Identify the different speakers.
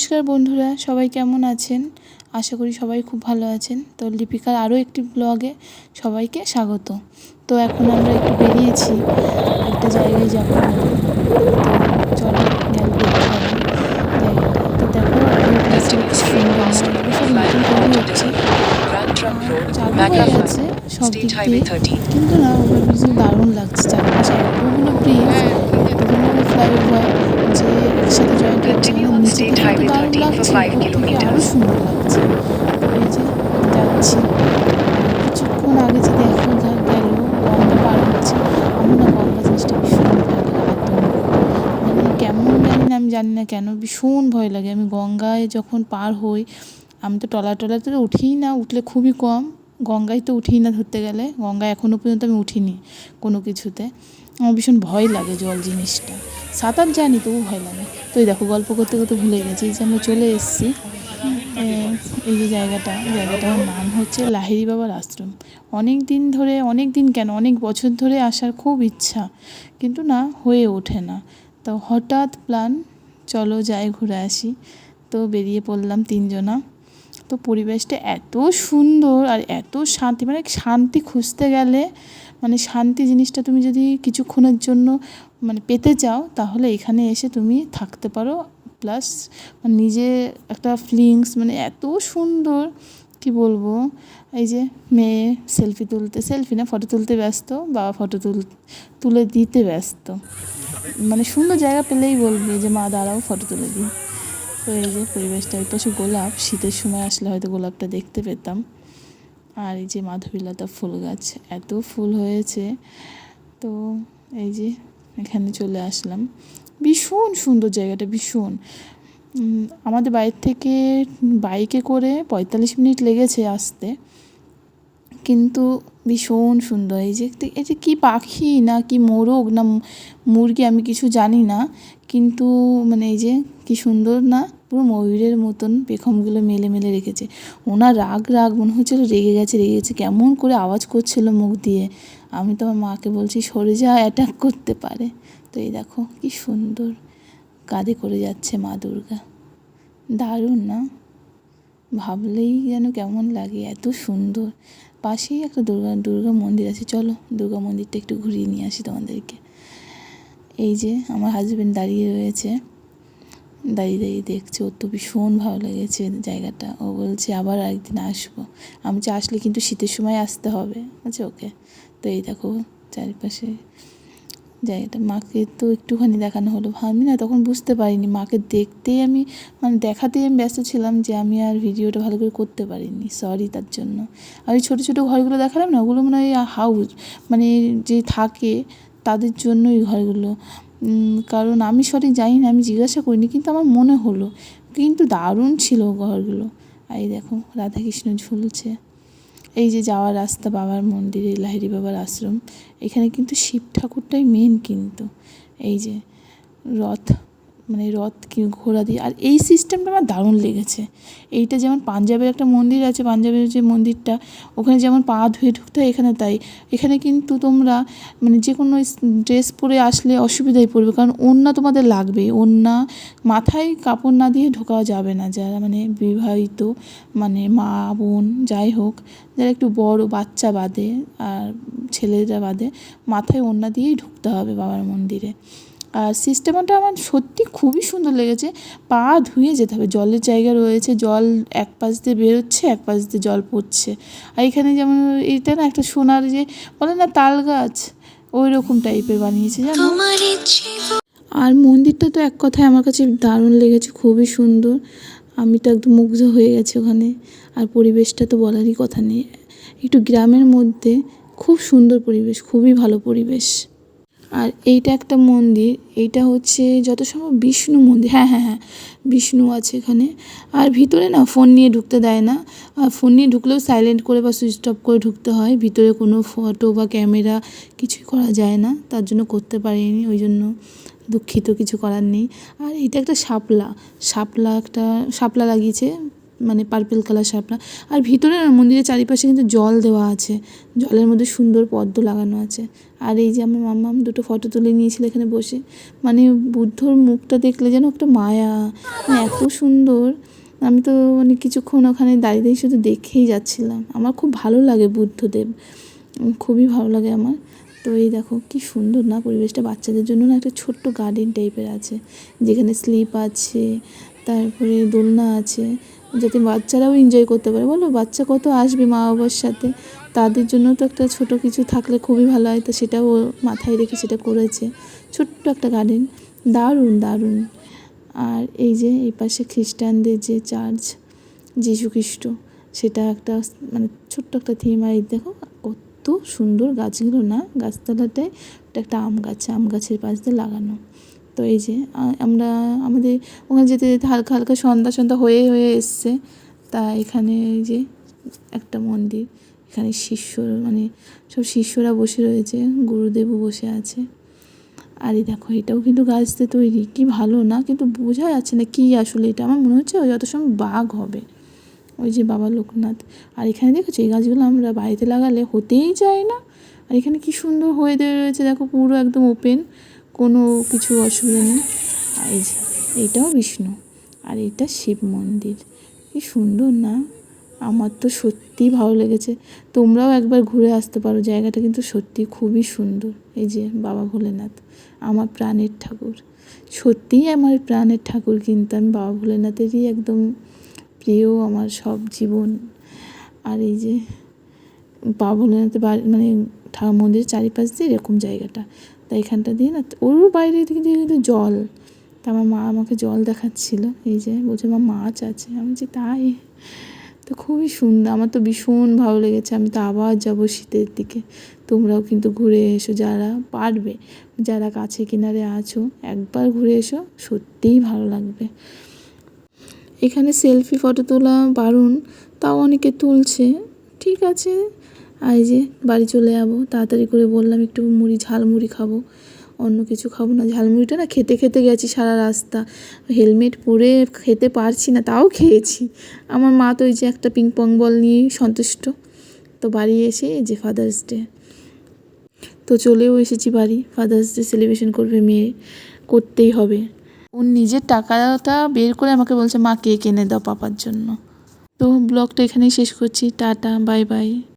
Speaker 1: নমস্কার বন্ধুরা, সবাই কেমন আছেন? আশা করি সবাই খুব ভালো আছেন। তো লিপিকার আরও একটি ব্লগে সবাইকে স্বাগত। তো এখন আমরা একটু বেরিয়েছি, একটা জায়গায় যাবো বলে। তো চলো গেলে দেখতে হবে জায়গাটা। তো দেখো ওভারব্রিজটা কি সুন্দর না, এগুলো সব নতুন তৈরি হচ্ছে, চালু হয়ে গেছে সব দিক দিয়ে, কিন্তু না ওভারব্রিজগুলো দারুণ লাগছে। চারপাশে এতগুলো ব্রিজ, এতগুলো ফ্লাইওভার যে একসাথে জয়েন্ট হচ্ছে, মানে নিচে থেকেও তো দারুণ লাগছে, উপর থেকে আরও সুন্দর লাগছে। তো এই যে যাচ্ছি, আর কিছুক্ষণ আগে যে দেখো গেল গঙ্গা পার হচ্ছে। আমার না গঙ্গা জিনিসটা ভীষণ ভয় লাগে, আতঙ্ক, মানে কেমন জানি না, আমি জানি না কেন ভীষণ ভয় লাগে। আমি গঙ্গায় যখন পার হই, আমি তো টলাতে উঠিই না, উঠলে খুবই কম, গঙ্গায় তো উঠিই না ধরতে গেলে। গঙ্গায় এখনও পর্যন্ত আমি উঠিনি কোনো কিছুতে। আমার ভীষণ ভয় লাগে জল জিনিসটা, সাঁতার জানি তবু ভয় লাগে। তো এই দেখো গল্প করতে করতে ভুলে গেছি যে আমরা চলে এসেছি এই যে জায়গাটার নাম হচ্ছে লাহিড়ী বাবার আশ্রম। অনেক বছর ধরে আসার খুব ইচ্ছা, কিন্তু না হয়ে ওঠে না। তো হঠাৎ প্ল্যান, চলো যাই ঘুরে আসি। তো বেরিয়ে পড়লাম তিনজনা। তো পরিবেশটা এত সুন্দর আর এত শান্তি, মানে শান্তি খুঁজতে গেলে, মানে শান্তি জিনিসটা তুমি যদি কিছুক্ষণের জন্য মানে পেতে চাও, তাহলে এখানে এসে তুমি থাকতে পারো। প্লাস নিজে একটা ফিলিংস, মানে এত সুন্দর, কি বলবো। এই যে মেয়ে ফটো তুলতে ব্যস্ত, বাবা তুলে দিতে ব্যস্ত। মানে সুন্দর জায়গা পেলেই বলবে যে মা দাঁড়াও ফটো তুলে দিই। তো এই যে পরিবেশটা, এই পাশে গোলাপ, শীতের সময় আসলে হয়তো গোলাপটা দেখতে পেতাম। আর এই যে মাধবীলতা ফুল গাছ, এত ফুল হয়েছে। তো এই যে এখানে চলে আসলাম, ভীষণ সুন্দর জায়গাটা, ভীষণ। আমাদের বাড়ির থেকে বাইকে করে 45 মিনিট লেগেছে আসতে, কিন্তু ভীষণ সুন্দর। এই যে কী পাখি না কি মোরগ না মুরগি, আমি কিছু জানি না, কিন্তু মানে এই যে কী সুন্দর না, পুরো ময়ূরের মতন পেখমগুলো মেলে রেখেছে। ওনার রাগ মনে হচ্ছিলো রেগে গেছে, কেমন করে আওয়াজ করছিল মুখ দিয়ে। আমি তো আমার মাকে বলছি সরে যা, অ্যাটাক করতে পারে। তো এই দেখো কি সুন্দর কাঁধে করে যাচ্ছে মা দুর্গা, দারুণ না? ভাবলেই যেন কেমন লাগে, এত সুন্দর। পাশেই একটা দুর্গা মন্দির আছে, চলো দুর্গা মন্দিরটা একটু ঘুরিয়ে নিয়ে আসি তোমাদেরকে। এই যে আমার হাজবেন্ড দাঁড়িয়ে রয়েছে, দাঁড়িয়ে দেখছে, ওর তো ভীষণ ভালো লেগেছে জায়গাটা। ও বলছে আবার একদিন আসবো। আমি যে আসলে কিন্তু শীতের সময় আসতে হবে, আচ্ছা ওকে। তো এই দেখো চারিপাশে জায়গাটা, মাকে তো একটুখানি দেখানো হলো, আমি না তখন বুঝতে পারিনি, মাকে দেখতেই আমি মানে দেখাতেই আমি ব্যস্ত ছিলাম, যে আমি আর ভিডিওটা ভালো করে করতে পারিনি, সরি তার জন্য। আর ওই ছোটো ঘরগুলো দেখালাম না, ওগুলো মনে হয় হাউস, মানে যে থাকে তাদের জন্য এই ঘরগুলো। কারণ আমি সঠিক জানি না, আমি জিজ্ঞাসা করিনি, কিন্তু আমার মনে হলো, কিন্তু দারুণ ছিল ঘরগুলো। আর এই দেখো রাধাকৃষ্ণ ঝুলছে। এই যে যাওয়ার রাস্তা বাবার মন্দিরে, লাহিড়ী বাবার আশ্রম, এখানে কিন্তু শিব ঠাকুরটাই মেন। কিন্তু এই যে রথ, মানে রথ কি ঘোড়া দিয়ে, আর এই সিস্টেমটা আমার দারুণ লেগেছে। এইটা যেমন পাঞ্জাবের একটা মন্দির আছে, পাঞ্জাবের যে মন্দিরটা, ওখানে যেমন পা ধুয়ে ঢুকতে হয়, এখানে তাই। এখানে কিন্তু তোমরা মানে যে কোনো ড্রেস পরে আসলে অসুবিধায় পড়বে, কারণ ওড়না তোমাদের লাগবেই। ওড়না মাথায় কাপড় না দিয়ে ঢোকা যাবে না, যারা মানে বিবাহিত, মানে মা বোন যাই হোক, যারা একটু বড় বাচ্চা বাদে আর ছেলেরা বাদে, মাথায় ওড়না দিয়েই ঢুকতে হবে বাবার মন্দিরে। আর সিস্টেমটা আমার সত্যি খুবই সুন্দর লেগেছে। পা ধুয়ে যেতে হবে, জলের জায়গা রয়েছে, জল এক পাশ দিয়ে বেরোচ্ছে, এক পাশ দিয়ে জল পড়ছে। আর এখানে যেমন এটা না একটা সোনার যে বলে না তাল গাছ, ওই রকম টাইপের বানিয়েছে জানো। আর মন্দিরটা তো এক কথায় আমার কাছে দারুণ লেগেছে, খুবই সুন্দর। আমি তো একদম মুগ্ধ হয়ে গেছি ওখানে। আর পরিবেশটা তো বলারই কথা নেই, একটু গ্রামের মধ্যে, খুব সুন্দর পরিবেশ, খুবই ভালো পরিবেশ। আর এইটা একটা মন্দির, এইটা হচ্ছে যত সম্ভব বিষ্ণু মন্দির, হ্যাঁ বিষ্ণু আছে এখানে। আর ভিতরে না ফোন নিয়ে ঢুকতে দেয় না, আর ফোন নিয়ে ঢুকলেও সাইলেন্ট করে বা সুইচ অফ করে ঢুকতে হয়। ভিতরে কোনো ফটো বা ক্যামেরা কিছুই করা যায় না, তার জন্য করতে পারিনি, ওই জন্য দুঃখিত, কিছু করার নেই। আর এটা একটা শাপলা লাগিয়েছে, মানে পার্পেল কালার শাপলা। আর ভিতরে না মন্দিরের চারিপাশে কিন্তু জল দেওয়া আছে, জলের মধ্যে সুন্দর পদ্ম লাগানো আছে। আর এই যে আমার মাম্মাম দুটো ফটো তুলে নিয়েছিল এখানে বসে, মানে বুদ্ধর মুখটা দেখলে যেন একটা মায়া, মানে এত সুন্দর। আমি তো মানে কিছুক্ষণ ওখানে দাঁড়িয়ে দাঁড়িয়ে শুধু দেখেই যাচ্ছিলাম। আমার খুব ভালো লাগে বুদ্ধদেব, খুবই ভালো লাগে আমার। তো এই দেখো কি সুন্দর না পরিবেশটা, বাচ্চাদের জন্য না একটা ছোট্ট গার্ডেন টাইপের আছে, যেখানে স্লিপ আছে, তারপরে দোলনা আছে, যাতে বাচ্চারাও এনজয় করতে পারে। বলো বাচ্চা কত আসবে মা বাবার সাথে, তাদের জন্য তো একটা ছোট কিছু থাকলে খুবই ভালো হয়। তো সেটাও মাথায় রেখে সেটা করেছে, ছোট্ট একটা গার্ডেন, দারুণ দারুণ। আর এই যে এই পাশে খ্রিস্টানদের যে চার্চ, যীশু খ্রিস্ট, সেটা একটা মানে ছোট্ট একটা থিম। আর এই দেখো কত সুন্দর গাছগুলো না, গাছতলাটায় ওটা একটা আম গাছ, আম গাছের পাশ দিয়ে লাগানো। তো এই যে আমরা আমাদের ওখানে যেতে যেতে হালকা হালকা সন্ধ্যা সন্ধ্যা হয়ে হয়ে এসছে। তা এখানে এই যে একটা মন্দির, এখানে শিষ্য মানে সব শিষ্যরা বসে রয়েছে, গুরুদেবও বসে আছে। আর এই দেখো এটাও কিন্তু গাছ দিয়ে তৈরি, কি ভালো না, কিন্তু বোঝা যাচ্ছে না কি আসলে এটা। আমার মনে হচ্ছে যত সময় বাঘ হবে, ওই যে বাবা লোকনাথ। আর এখানে দেখেছো এই গাছগুলো আমরা বাড়িতে লাগালে হতেই চায় না। আর এখানে কি সুন্দর হয়ে রয়েছে দেখো, পুরো একদম ওপেন, কোনো কিছু অসুবিধা নেই। আর এই যে এইটাও বিষ্ণু, আর এটা শিব মন্দির, কি সুন্দর না। আমার তো সত্যিই ভালো লেগেছে, তোমরাও একবার ঘুরে আসতে পারো, জায়গাটা কিন্তু সত্যি খুবই সুন্দর। এই যে বাবা ভোলেনাথ, আমার প্রাণের ঠাকুর, সত্যিই আমার প্রাণের ঠাকুর, কিন্তু আমি বাবা ভোলেনাথেরই একদম প্রিয়, আমার সব জীবন। আর এই যে বাবা ভোলেনাথের বাড়ি মানে মন্দিরের চারিপাশ দিয়ে এরকম জায়গাটা, তাই এখানটা দিয়ে না ওর বাইরের দিকে দিয়ে কিন্তু জল। তা আমার মা আমাকে জল দেখাচ্ছিল, এই যে বলছে আমার মাছ আছে, আমি যে তাই। তো খুবই সুন্দর, আমার তো ভীষণ ভালো লেগেছে। আমি তো আবার যাবো শীতের দিকে। তোমরাও কিন্তু ঘুরে এসো যারা পারবে, যারা কাছে কিনারে আছো একবার ঘুরে এসো, সত্যিই ভালো লাগবে। এখানে সেলফি ফটো তোলা বারণ, তাও অনেকে তুলছে, ঠিক আছে। আর এই যে বাড়ি চলে যাবো, তাড়াতাড়ি করে বললাম একটু মুড়ি, ঝালমুড়ি খাবো, অন্য কিছু খাবো না। ঝালমুড়িটা না খেতে খেতে গেছি সারা রাস্তা, হেলমেট পরে খেতে পারছি না, তাও খেয়েছি। আমার মা তো ওই যে একটা পিং পং বল নিয়েই সন্তুষ্ট। তো বাড়ি এসে যে ফাদার্স ডে, তো চলেও এসেছি বাড়ি, ফাদার্স ডে সেলিব্রেশন করবে মেয়ে, করতেই হবে। ওর নিজের টাকাটা বের করে আমাকে বলছে মা কেক এনে দাও পাপার জন্য। তো ব্লগটা এখানেই শেষ করছি, টাটা বাই বাই।